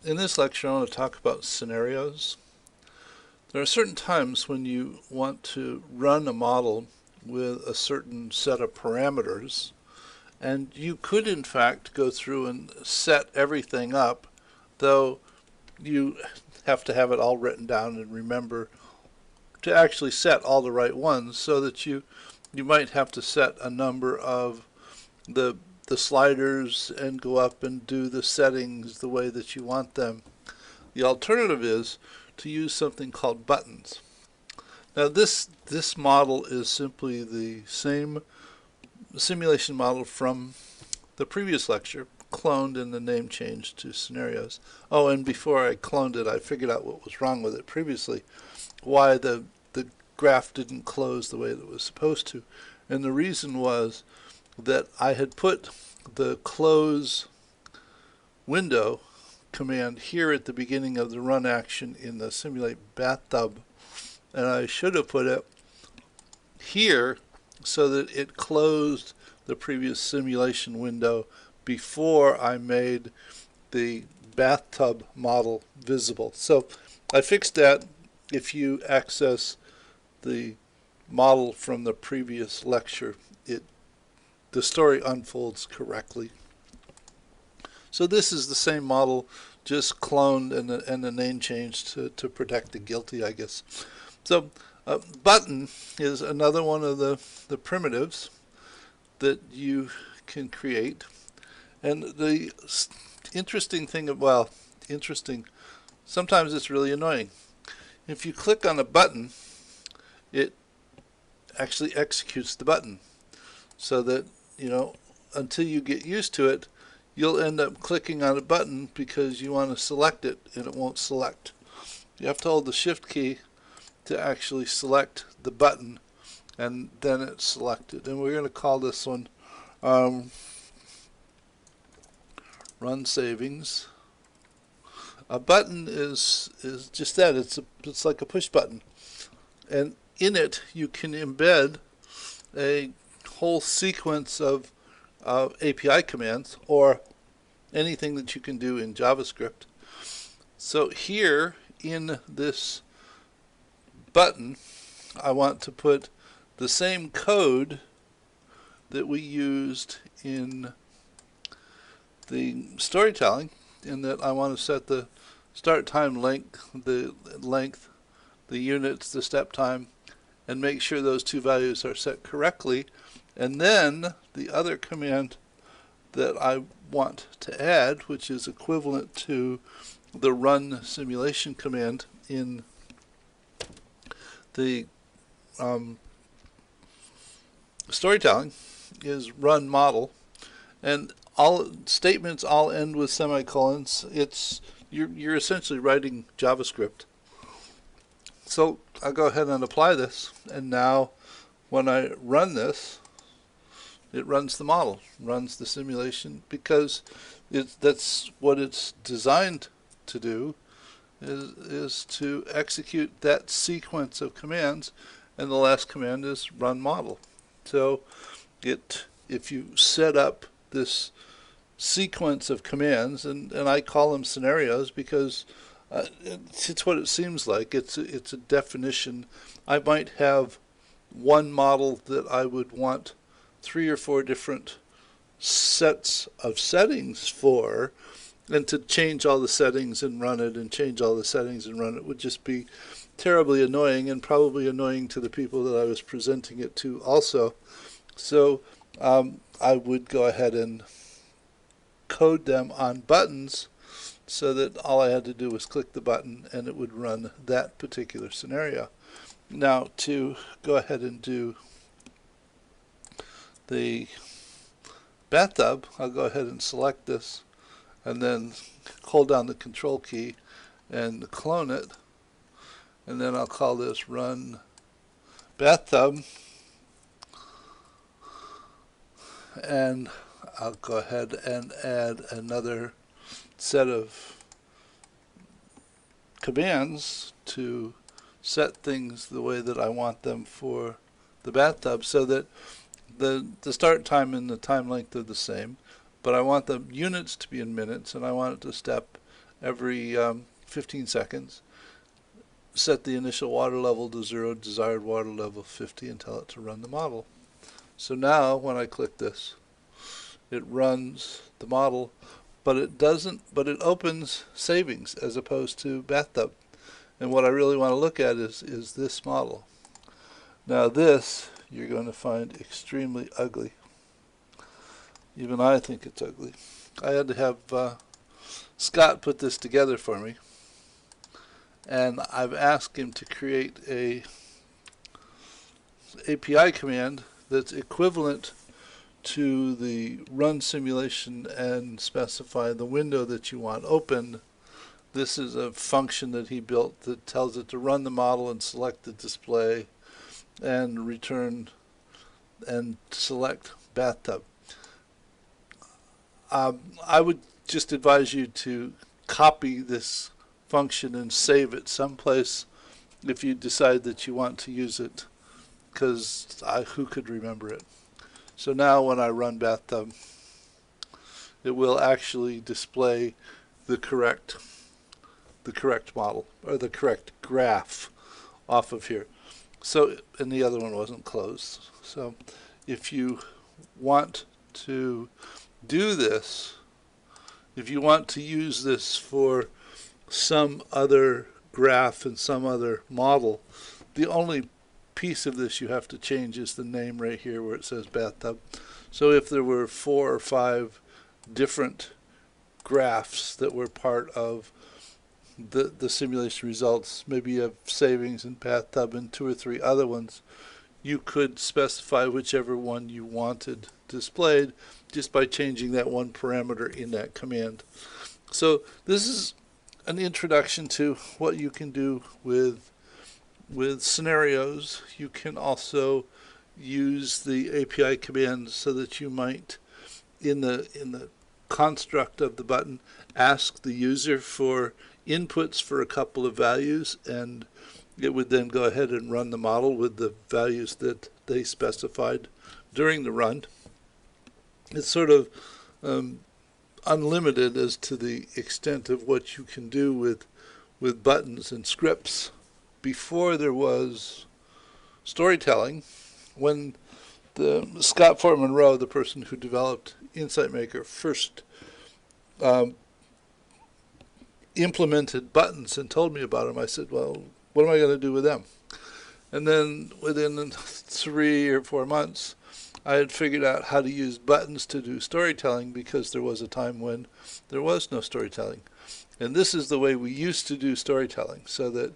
In this lecture, I want to talk about scenarios. There are certain times when you want to run a model with a certain set of parameters, and you could in fact go through and set everything up, though you have to have it all written down and remember to actually set all the right ones, so that you might have to set a number of the sliders and go up and do the settings the way that you want them. The alternative is to use something called buttons. Now this model is simply the same simulation model from the previous lecture, cloned and the name changed to scenarios. Oh, and before I cloned it, I figured out what was wrong with it previously, why the graph didn't close the way that it was supposed to. And the reason was that I had put the close window command here at the beginning of the run action in the simulate bathtub, and I should have put it here so that it closed the previous simulation window before I made the bathtub model visible. So I fixed that. If you access the model from the previous lecture, the story unfolds correctly. So this is the same model, just cloned and the name changed to protect the guilty, I guess. So button is another one of the primitives that you can create. And the interesting thing, well, interesting, sometimes it's really annoying. If you click on a button, it actually executes the button, so that, you know, until you get used to it, you'll end up clicking on a button because you want to select it and it won't select. You have to hold the shift key to actually select the button, and then it's selected. And we're going to call this one run savings. A button is just that. It's like a push button, and in it you can embed a whole sequence of API commands or anything that you can do in JavaScript. So here in this button, I want to put the same code that we used in the storytelling, in that I want to set the start time length, the units, the step time, and make sure those two values are set correctly. And then the other command that I want to add, which is equivalent to the run simulation command in the storytelling, is run model. And all statements all end with semicolons. You're essentially writing JavaScript. So I'll go ahead and apply this, and now when I run this, it runs the model, runs the simulation, because that's what it's designed to do, is to execute that sequence of commands, and the last command is run model. So if you set up this sequence of commands, and I call them scenarios because it's what it seems like. It's a definition. I might have one model that I would want 3 or 4 different sets of settings for, and to change all the settings and run it, and change all the settings and run it would just be terribly annoying, and probably annoying to the people that I was presenting it to also. So I would go ahead and code them on buttons, so that all I had to do was click the button and it would run that particular scenario. Now to go ahead and do the bathtub, I'll go ahead and select this and then hold down the control key and clone it, and then I'll call this run bathtub, and I'll go ahead and add another set of commands to set things the way that I want them for the bathtub, so that the start time and the time length are the same, but I want the units to be in minutes, and I want it to step every 15 seconds. Set the initial water level to 0, desired water level 50, and tell it to run the model. So now when I click this, it runs the model, but it opens savings as opposed to bathtub. And what I really want to look at is this model. Now this you're going to find extremely ugly. Even I think it's ugly. I had to have Scott put this together for me, and I've asked him to create a API command that's equivalent to the run simulation and specify the window that you want open. This is a function that he built that tells it to run the model and select the display and return and select bathtub. I would just advise you to copy this function and save it someplace if you decide that you want to use it, because who could remember it? So now when I run bathtub, it will actually display the correct model, or the correct graph off of here. So, and the other one wasn't closed. So if you want to do this, if you want to use this for some other graph and some other model, the only piece of this you have to change is the name right here where it says bathtub. So if there were 4 or 5 different graphs that were part of the simulation results, maybe you have savings in bathtub and 2 or 3 other ones, you could specify whichever one you wanted displayed just by changing that one parameter in that command. So this is an introduction to what you can do with scenarios. You can also use the API command so that you might, in the construct of the button, ask the user for inputs for a couple of values, and it would then go ahead and run the model with the values that they specified during the run. It's sort of unlimited as to the extent of what you can do with buttons and scripts. Before there was storytelling, when Scott Fort Monroe, the person who developed Insight Maker, first implemented buttons and told me about them, I said, well, what am I going to do with them? And then within 3 or 4 months, I had figured out how to use buttons to do storytelling, because there was a time when there was no storytelling. And this is the way we used to do storytelling, so that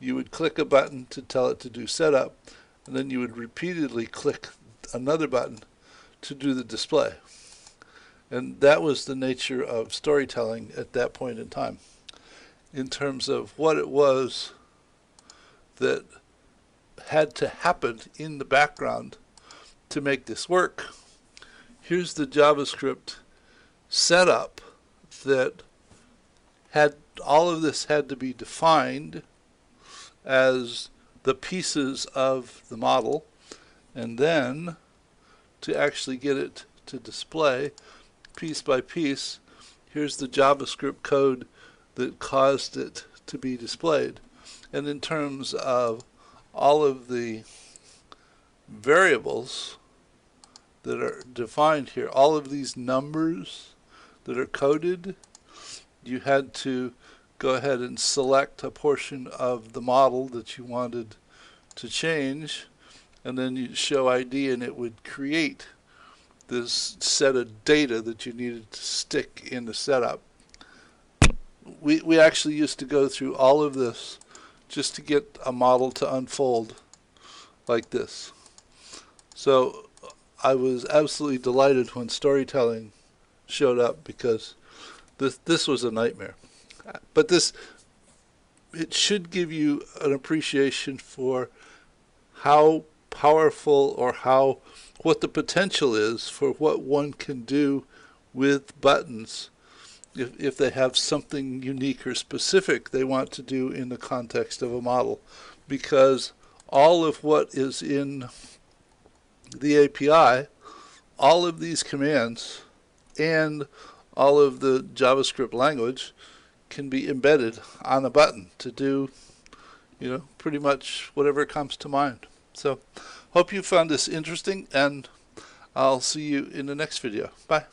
you would click a button to tell it to do setup, and then you would repeatedly click another button to do the display. And that was the nature of storytelling at that point in time. In terms of what it was that had to happen in the background to make this work, here's the JavaScript setup that had all of this had to be defined as the pieces of the model, and then to actually get it to display piece by piece, here's the JavaScript code that caused it to be displayed. And in terms of all of the variables that are defined here, all of these numbers that are coded, you had to go ahead and select a portion of the model that you wanted to change, and then you show ID, and it would create this set of data that you needed to stick in the setup. We actually used to go through all of this just to get a model to unfold like this. So I was absolutely delighted when storytelling showed up, because this was a nightmare. But it should give you an appreciation for how powerful, or what the potential is for what one can do with buttons if they have something unique or specific they want to do in the context of a model. Because all of what is in the API, all of these commands, and all of the JavaScript language can be embedded on a button to do, pretty much whatever comes to mind. So, hope you found this interesting, and I'll see you in the next video. Bye.